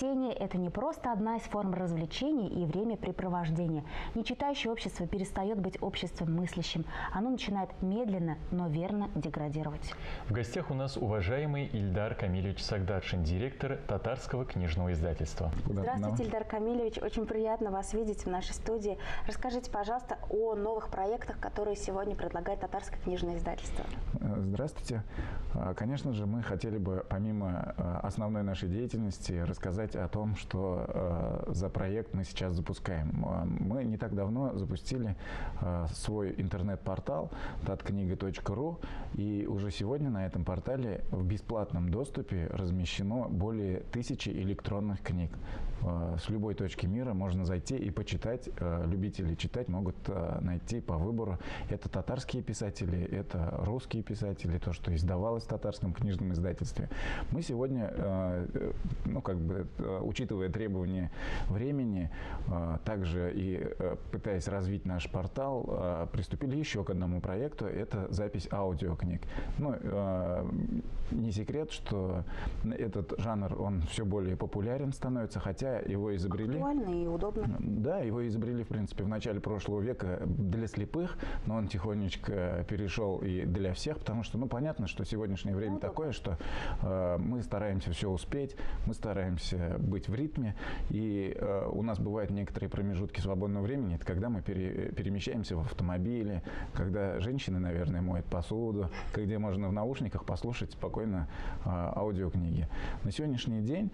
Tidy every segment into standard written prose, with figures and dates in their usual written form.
Чтение – это не просто одна из форм развлечений и времяпрепровождения. Нечитающее общество перестает быть обществом мыслящим. Оно начинает медленно, но верно деградировать. В гостях у нас уважаемый Ильдар Камильевич Сагдатшин, директор Татарского книжного издательства. Здравствуйте, Ильдар Камильевич. Очень приятно вас видеть в нашей студии. Расскажите, пожалуйста, о новых проектах, которые сегодня предлагает Татарское книжное издательство. Здравствуйте. Конечно же, мы хотели бы, помимо основной нашей деятельности, рассказать о том, что за проект мы сейчас запускаем. Мы не так давно запустили свой интернет-портал tatkniga.ru, и уже сегодня на этом портале в бесплатном доступе размещено более 1000 электронных книг. С любой точки мира можно зайти и почитать. Любители читать могут найти по выбору. Это татарские писатели, это русские писатели, то, что издавалось в Татарском книжном издательстве. Мы сегодня, учитывая требования времени, также и пытаясь развить наш портал, приступили еще к одному проекту. Это запись аудиокниг. Не секрет, что этот жанр, он все более популярен становится, хотя его изобрели... Актуально и удобно. Да, его изобрели, в принципе, в начале прошлого века для слепых, но он тихонечко перешел и для всех, потому что, понятно, что сегодняшнее время такое, что мы стараемся все успеть, мы стараемся быть в ритме, и у нас бывают некоторые промежутки свободного времени, это когда мы перемещаемся в автомобиле, когда женщины, наверное, моют посуду, где можно в наушниках послушать спокойно аудиокниги. На сегодняшний день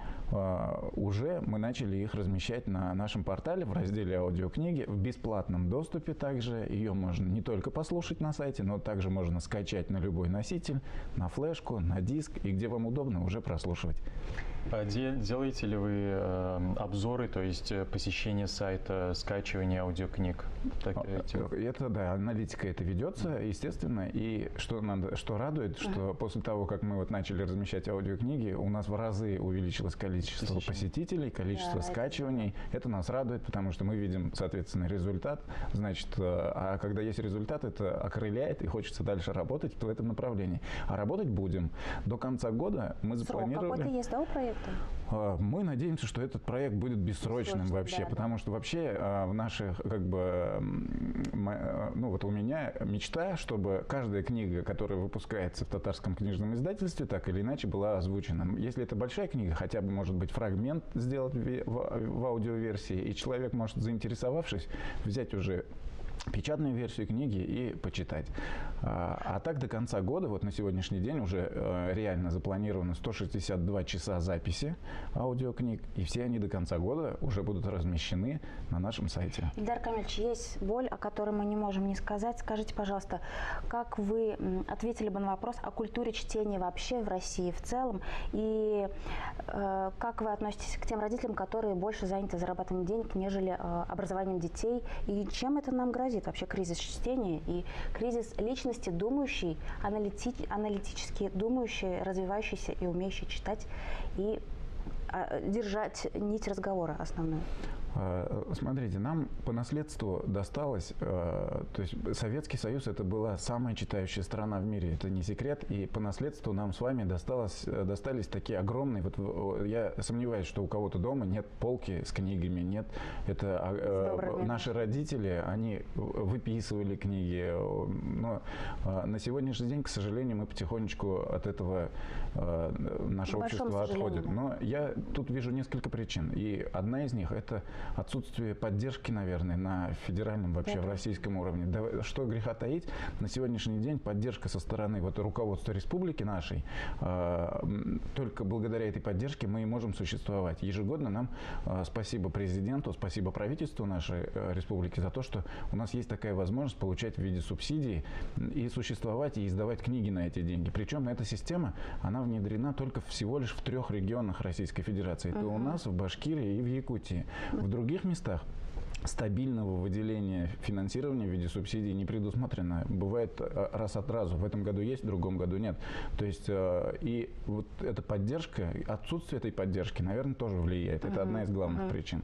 уже мы начали их размещать на нашем портале в разделе аудиокниги в бесплатном доступе. Также ее можно не только послушать на сайте, но также можно скачать на любой носитель, на флешку, на диск, и где вам удобно уже прослушивать. Делаете ли вы обзоры, то есть посещение сайта, скачивание аудиокниг? Это, да, аналитика это ведется, естественно. И что радует, что после того, как мы начали размещать аудиокниги, у нас в разы увеличилось количество посетителей, количество скачиваний. Это нас радует, потому что мы видим, соответственно, результат. Значит, а когда есть результат, это окрыляет, и хочется дальше работать в этом направлении. А работать будем. До конца года мы запланировали... Срок какой-то есть, да, у проекта? Мы надеемся, что этот проект будет бессрочным вообще, потому что вообще в наших, у меня мечта, чтобы каждая книга, которая выпускается в Татарском книжном издательстве, так или иначе была озвучена. Если это большая книга, хотя бы, может быть, фрагмент сделать в аудиоверсии, и человек может, заинтересовавшись, взять уже печатную версию книги и почитать. А так до конца года, на сегодняшний день уже реально запланировано 162 часа записи аудиокниг, и все они до конца года уже будут размещены на нашем сайте. Ильдар Камильевич, есть боль, о которой мы не можем не сказать. Скажите, пожалуйста, как вы ответили бы на вопрос о культуре чтения вообще в России в целом, и как вы относитесь к тем родителям, которые больше заняты зарабатыванием денег, нежели образованием детей, и чем это нам грозит? Вообще кризис чтения и кризис личности, думающей, аналитически думающей, развивающейся и умеющей читать и держать нить разговора основную. Смотрите, нам по наследству досталось, то есть Советский Союз это была самая читающая страна в мире, это не секрет, и по наследству нам с вами достались такие огромные, я сомневаюсь, что у кого-то дома нет полки с книгами, нет, это наши родители, они выписывали книги, но на сегодняшний день, к сожалению, мы потихонечку от этого, наше общество отходит. Но я тут вижу несколько причин, и одна из них это отсутствие поддержки, наверное, на федеральном вообще, в российском уровне. Да, что греха таить, на сегодняшний день поддержка со стороны руководства республики нашей, только благодаря этой поддержке мы и можем существовать. Ежегодно нам спасибо президенту, спасибо правительству нашей республики за то, что у нас есть такая возможность получать в виде субсидий и существовать, и издавать книги на эти деньги. Причем эта система, она внедрена только всего лишь в 3 регионах Российской Федерации. Это у нас, в Башкирии и в Якутии. В других местах стабильного выделения финансирования в виде субсидий не предусмотрено. Бывает раз от разу. В этом году есть, в другом году нет. То есть и вот эта поддержка, отсутствие этой поддержки, наверное, тоже влияет. Это одна из главных причин.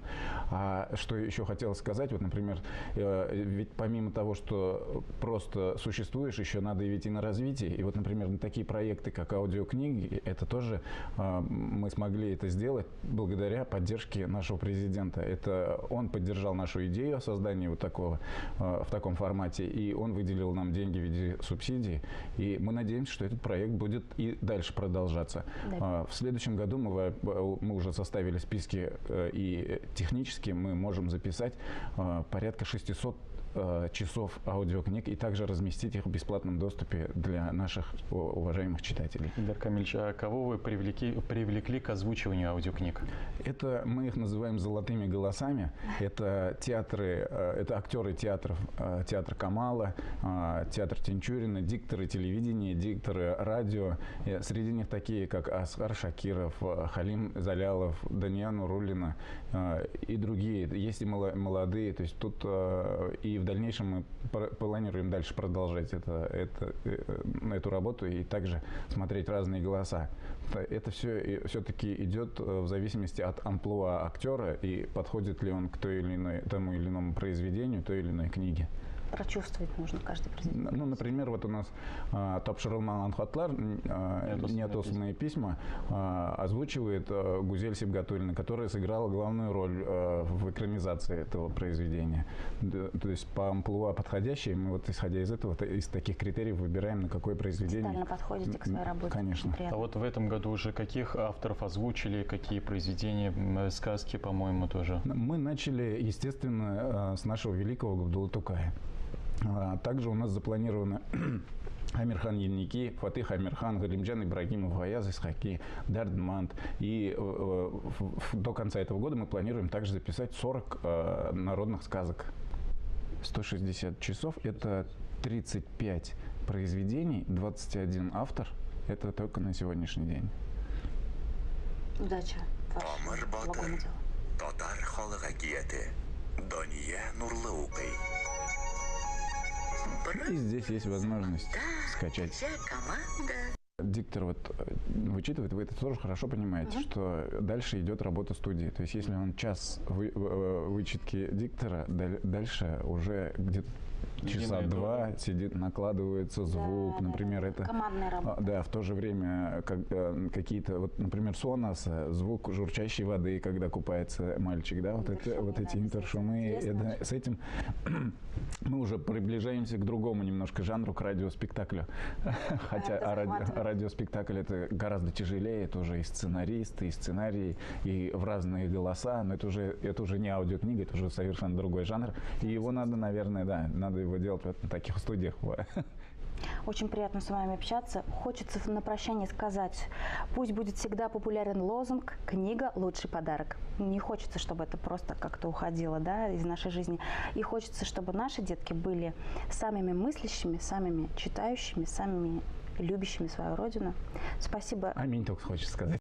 А что еще хотелось сказать, вот, например, ведь помимо того, что просто существуешь, еще надо ведь и на развитие. И вот, например, на такие проекты, как аудиокниги, это тоже мы смогли это сделать благодаря поддержке нашего президента. Это он поддержал нашу идею о создании вот такого, в таком формате, и он выделил нам деньги в виде субсидий, и мы надеемся, что этот проект будет и дальше продолжаться. Да. В следующем году мы уже составили списки, и технически мы можем записать порядка 600 часов аудиокниг и также разместить их в бесплатном доступе для наших уважаемых читателей. Ильдар Камильевич, а кого вы привлекли к озвучиванию аудиокниг? Это мы их называем золотыми голосами. Это театры, это актеры театров, театр Камала, театр Тинчурина, дикторы телевидения, дикторы радио. Среди них такие, как Асгар Шакиров, Халим Залялов, Дания Нуруллина и другие. Есть и молодые. То есть тут и в дальнейшем мы планируем дальше продолжать эту работу и также смотреть разные голоса. Это все-таки идет в зависимости от амплуа актера и подходит ли он к тому или иному произведению, той или иной книге. Прочувствовать нужно каждый произведение. Ну, например, вот у нас «Тапшырылмаган хатлар», «Неотосланные письма», озвучивает Гузель Сибгатуллина, которая сыграла главную роль в экранизации этого произведения. То есть по амплуа подходящие, мы вот исходя из этого, из таких критериев выбираем, на какое произведение. Специально подходите к своей работе. Конечно. А вот в этом году уже каких авторов озвучили, какие произведения, сказки, по-моему, тоже? Мы начали, естественно, с нашего великого Габдуллы Тукая. Также у нас запланировано Амирхан Ельники, Фатых Амирхан, Галимджан Ибрагимов, Гаяз Исхаки, Дардманд. И до конца этого года мы планируем также записать 40 народных сказок. 160 часов – это 35 произведений, 21 автор. Это только на сегодняшний день. Удачи в вашем благом деле. И здесь есть возможность скачать. Диктор вычитывает, вы это тоже хорошо понимаете, что дальше идет работа студии. То есть если он час вычитки диктора, дальше уже где-то часа два сидит, накладывается звук, например, это командная работа. Да, в то же время какие-то, вот, например, сонас, звук журчащей воды, когда купается мальчик, да, вот эти интершумы, с этим мы уже приближаемся к другому немножко жанру, к радиоспектаклю. Хотя радиоспектакль это гораздо тяжелее, это уже и сценаристы, и сценарии, и в разные голоса, но это уже не аудиокнига, это уже совершенно другой жанр, и его надо, наверное, надо его делать в таких студиях. Очень приятно с вами общаться. Хочется на прощание сказать, пусть будет всегда популярен лозунг «Книга – лучший подарок». Не хочется, чтобы это просто как-то уходило, да, из нашей жизни. И хочется, чтобы наши детки были самыми мыслящими, самыми читающими, самыми любящими свою родину. Спасибо. Аминь, только хочется сказать.